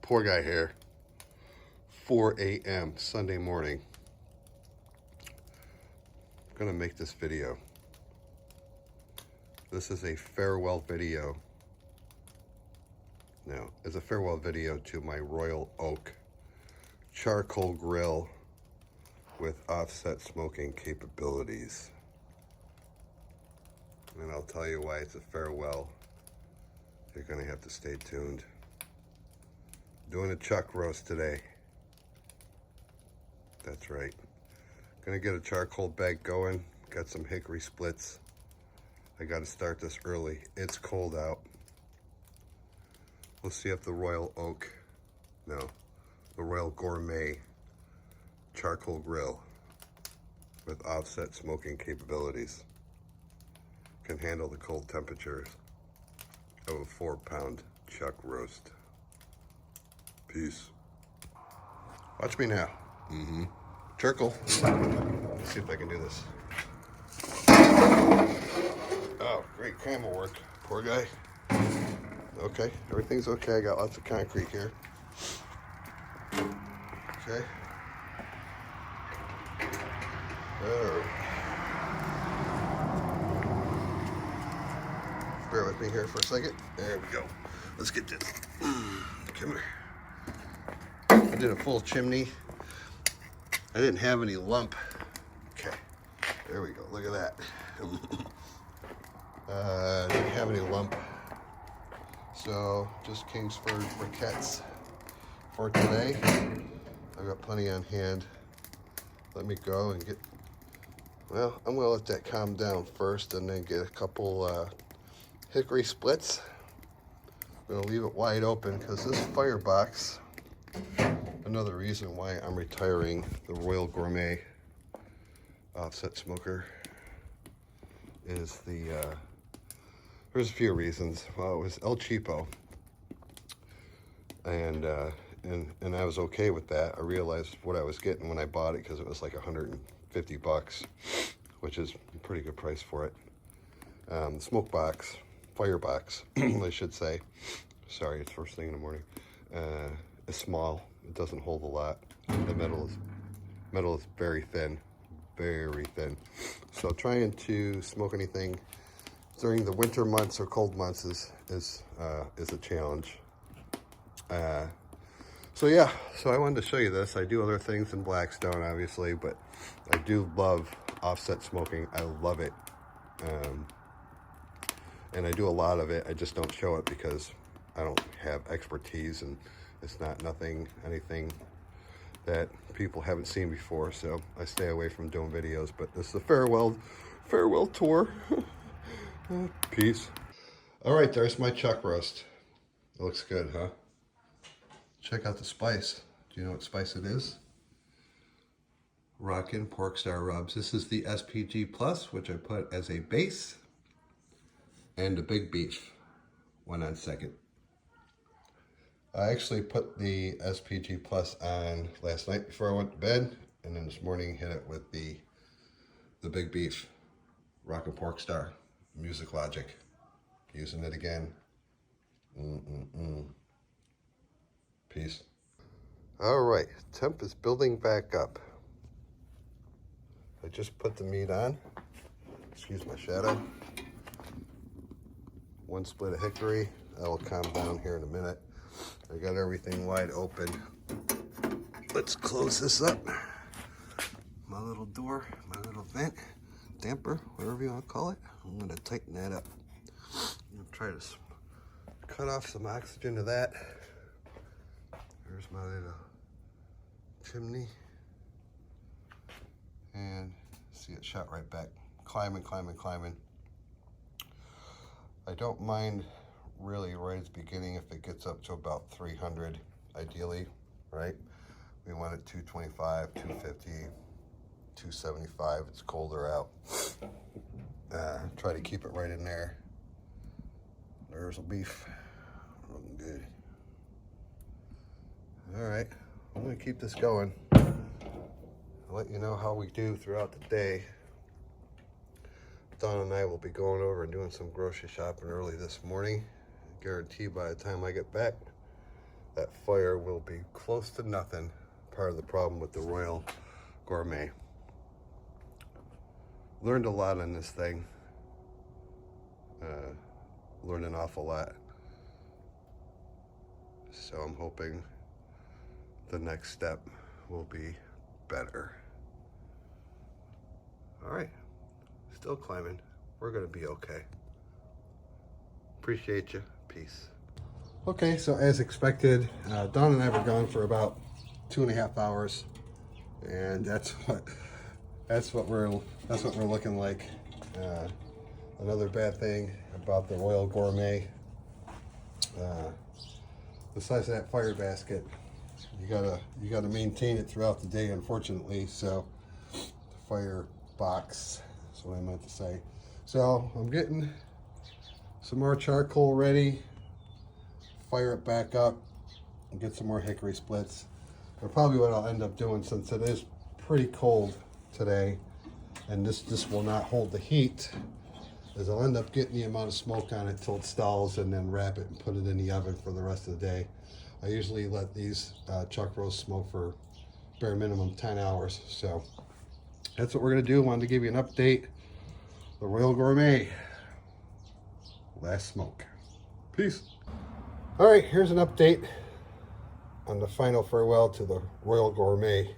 Poor guy here. 4 a.m. Sunday morning. I'm gonna make this video. This is a farewell video. No, it's a farewell video to my Royal Oak charcoal grill with offset smoking capabilities. And I'll tell you why it's a farewell. You're gonna have to stay tuned. Doing a chuck roast today. That's right. Gonna get a charcoal bag going. Got some hickory splits. I gotta start this early. It's cold out. We'll see if the Royal Gourmet charcoal grill with offset smoking capabilities can handle the cold temperatures of a 4-pound chuck roast. Peace. Watch me now. Charcoal. Let's see if I can do this. Oh, great camera work. Poor guy. Okay, everything's okay. I got lots of concrete here. Okay. Alright. Bear with me here for a second. There we go. Let's get this. Come here. I did a full chimney. I didn't have any lump. Okay. There we go. Look at that. I didn't have any lump. So just Kingsford briquettes for today. I've got plenty on hand. Let me go and get, well, I'm gonna let that calm down first and then get a couple hickory splits. I'm gonna leave it wide open because this firebox, another reason why I'm retiring the Royal Gourmet offset smoker, is there's a few reasons. Well, it was El Cheapo, and I was okay with that. I realized what I was getting when I bought it because it was like $150, which is a pretty good price for it. The smoke box, firebox, I should say. Sorry, it's first thing in the morning. It's small. It doesn't hold a lot. The metal is very thin, very thin. So trying to smoke anything during the winter months or cold months is a challenge. So yeah, so I wanted to show you this. I do other things in Blackstone, obviously, but I do love offset smoking. I love it. And I do a lot of it. I just don't show it because I don't have expertise, and it's not anything that people haven't seen before, so I stay away from doing videos. But this is a farewell tour. Peace. All right, there's my chuck roast. It looks good, huh? Check out the spice. Do you know what spice it is? Rockin' Pork Star Rubs. This is the SPG Plus, which I put as a base, and the big beef went on second. I actually put the SPG Plus on last night before I went to bed, and then this morning hit it with the big beef, Rockin' Pork Star, Music Logic. Using it again. Peace. All right, temp is building back up. I just put the meat on. Excuse my shadow. One split of hickory. That'll calm down here in a minute. I got everything wide open. Let's close this up. My little door, my little vent, damper, whatever you want to call it. I'm going to tighten that up. I'm going to try to cut off some oxygen to that. There's my little chimney. And see it shot right back. Climbing. I don't mind really right at the beginning if it gets up to about 300, ideally, right? We want it 225, 250, 275. It's colder out. Try to keep it right in there. There's a beef. Looking good. All right, I'm gonna keep this going. I'll let you know how we do throughout the day. Dawn and I will be going over and doing some grocery shopping early this morning. I guarantee by the time I get back, that fire will be close to nothing. Part of the problem with the Royal Gourmet. Learned a lot on this thing. Learned an awful lot. So I'm hoping the next step will be better. All right, still climbing. We're gonna be okay. Appreciate you. Peace. Okay, so as expected, Dawn and I were gone for about 2.5 hours, and that's what we're looking like. Another bad thing about the Royal Gourmet, besides that fire basket, you gotta maintain it throughout the day, unfortunately. So the fire box, that's what I meant to say. So I'm getting some more charcoal ready, fire it back up, and get some more hickory splits. But probably what I'll end up doing, since it is pretty cold today, and this will not hold the heat, is I'll end up getting the amount of smoke on it till it stalls, and then wrap it and put it in the oven for the rest of the day. I usually let these chuck roasts smoke for bare minimum 10 hours. So that's what we're gonna do. Wanted to give you an update. The Royal Gourmet, last smoke. Peace. All right, here's an update on the final farewell to the Royal Gourmet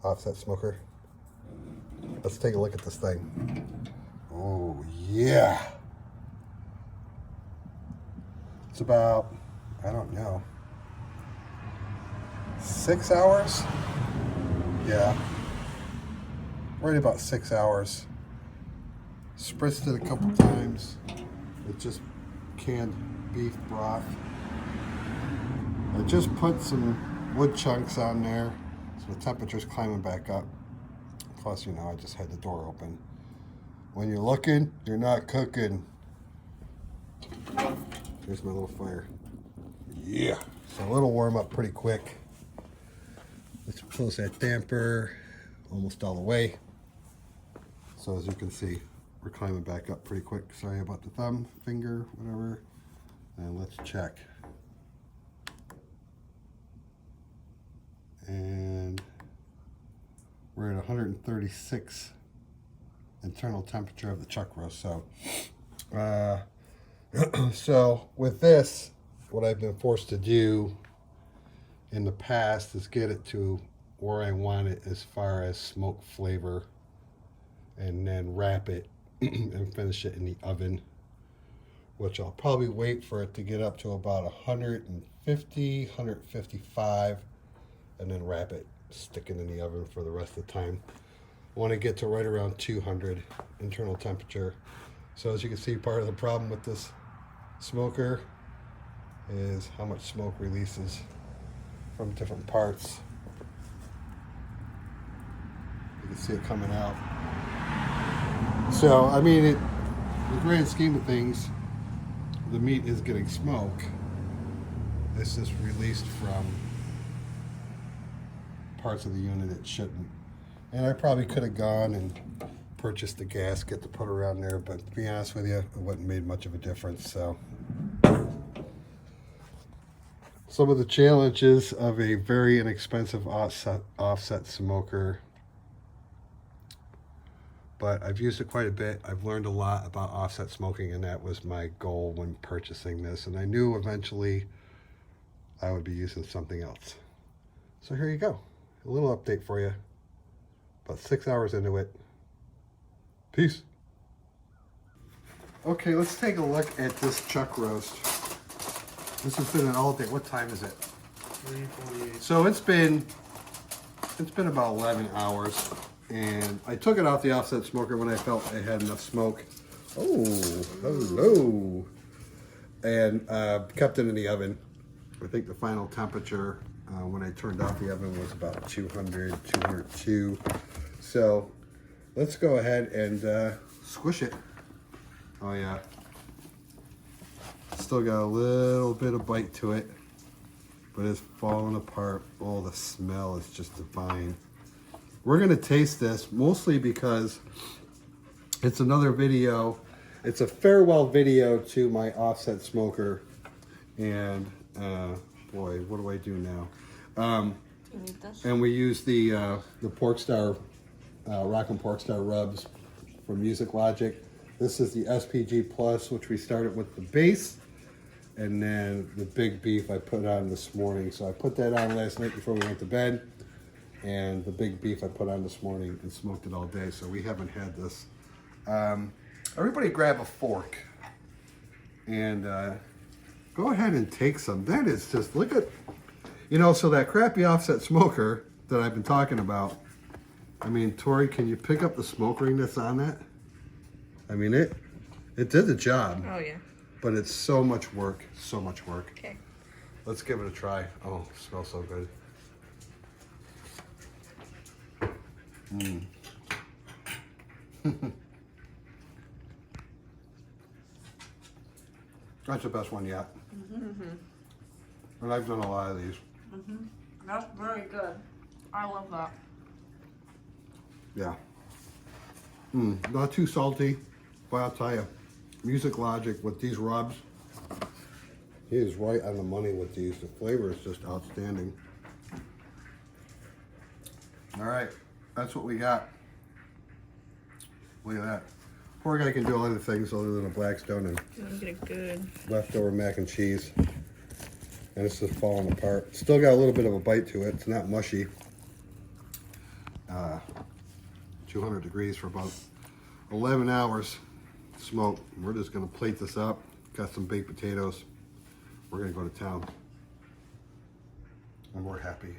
offset smoker. Let's take a look at this thing. Oh yeah. It's about, I don't know, 6 hours? Yeah, right about 6 hours. Spritzed it a couple times with just canned beef broth. I just put some wood chunks on there, so the temperature's climbing back up. Plus, you know, I just had the door open. When you're looking, you're not cooking. Here's my little fire. Yeah. So it'll warm up pretty quick. Let's close that damper almost all the way. So as you can see, we're climbing back up pretty quick. Sorry about the thumb, finger, whatever. And let's check. And we're at 136 internal temperature of the chuck roast. So, so with this, what I've been forced to do in the past is get it to where I want it as far as smoke flavor, and then wrap it and finish it in the oven, which I'll probably wait for it to get up to about 150, 155, and then wrap it, stick it in the oven for the rest of the time. I want to get to right around 200 internal temperature. So as you can see, part of the problem with this smoker is how much smoke releases from different parts. You can see it coming out. So, I mean, in the grand scheme of things, the meat is getting smoke. It's just released from parts of the unit it shouldn't. And I probably could have gone and purchased a gasket to put around there, but to be honest with you, it wouldn't made much of a difference. So some of the challenges of a very inexpensive offset smoker, but I've used it quite a bit. I've learned a lot about offset smoking, and that was my goal when purchasing this. And I knew eventually I would be using something else. So here you go, a little update for you. About 6 hours into it. Peace. Okay, let's take a look at this chuck roast. This has been an all day. What time is it? 3:48. So it's been about 11 hours, and I took it off the offset smoker when I felt it had enough smoke. Oh, hello. And kept it in the oven. I think the final temperature when I turned off the oven was about 200, 202. So let's go ahead and squish it. Oh yeah. Still got a little bit of bite to it, but it's falling apart. Oh, the smell is just divine. We're gonna taste this mostly because it's another video. It's a farewell video to my offset smoker, and boy, what do I do now? Do you need this? And we use the Pork Star, Rockin' Pork Star rubs from Music Logic. This is the SPG Plus, which we started with the base. And then the big beef I put on this morning. So I put that on last night before we went to bed. And the big beef I put on this morning and smoked it all day. So we haven't had this. Everybody grab a fork. And go ahead and take some. That is just, look at, you know, so that crappy offset smoker that I've been talking about. I mean, Tori, can you pick up the smoke ring that's on that? I mean, it did the job. Oh, yeah. But it's so much work, so much work. Okay. Let's give it a try. Oh, it smells so good. That's the best one yet. And I've done a lot of these. That's very good. I love that. Yeah. Not too salty, but I'll tell you, Music Logic with these rubs, he is right on the money with these. The flavor is just outstanding. All right, that's what we got. Look at that. Poor guy can do a lot of things other than a Blackstone and You want to get a good... leftover mac and cheese. And it's just falling apart. Still got a little bit of a bite to it. It's not mushy. 200 degrees for about 11 hours smoke. We're just gonna plate this up. Got some baked potatoes. We're gonna go to town. And we're happy.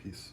Peace.